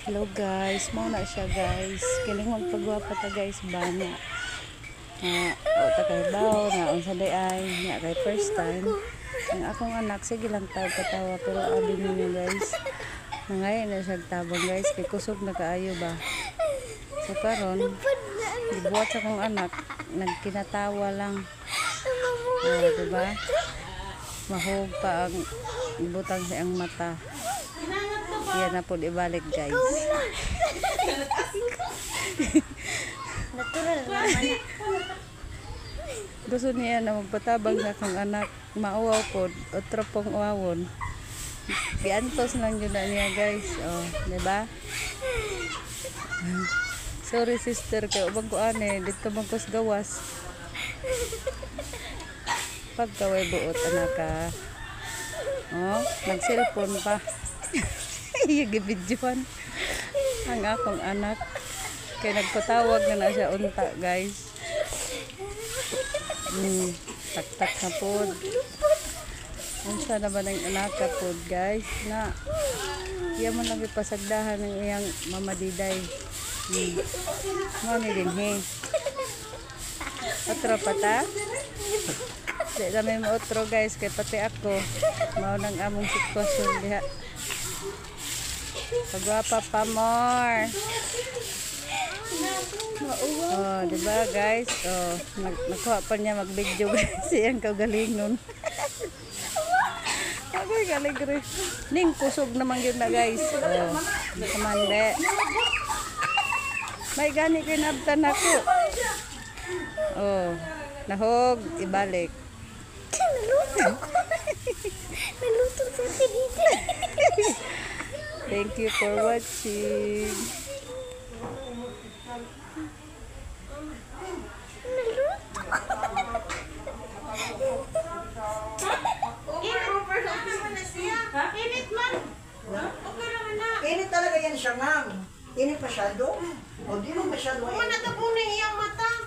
Hello guys, mo na siya guys. Kining magpagwapa ta guys bana. O ta kay baw na unsa day ay nya kay first time. Ang akong anak sige lang taw katawa pero abi niyo guys. Nangayon na siya tabang guys kay kusog na kaayo ba. So karon gibuhat sa akong anak nagkinatawa lang. Diba? Mahog pa ang ibutang sa ang mata. Yan na po ibalik guys. Natural naman. Gusto niya na magpatabang sa akong anak. Mauwaw po. Otro pong uwawon. Giantos lang yun na niya guys. Oh, diba? Sorry sister. Kaya ubang ko ane. Dito magkos gawas. Pagkaway buot anak ka. Oh, nag-cellphone pa. Gibidyohan ang akong anak kaya nagpatawag na siya unta guys. Tak-tak na pod unsa naman ang anak ka pod guys na iya man lang ipasagdahan ng iyang mamadiday. Mami din he otro pata di namin mo otro guys kay pati ako mao nang among sitwasyon diha. Pagwapa pa more. Oh, diba guys? Oh, nakuha pa niya mag-video guys. Siyang kagalingon. Agoy galing rin. Ning kusog naman yun na guys. Oh, kamande. May gani kinabtan ako. Oh, nahog, ibalik. Naluto ko. Naluto sa tinita. Thank you for watching. Init man. Okay naman na. Init talaga yan siya, ma'am. Init masyado. O, di mo masyado. Manatapunin iyang mata.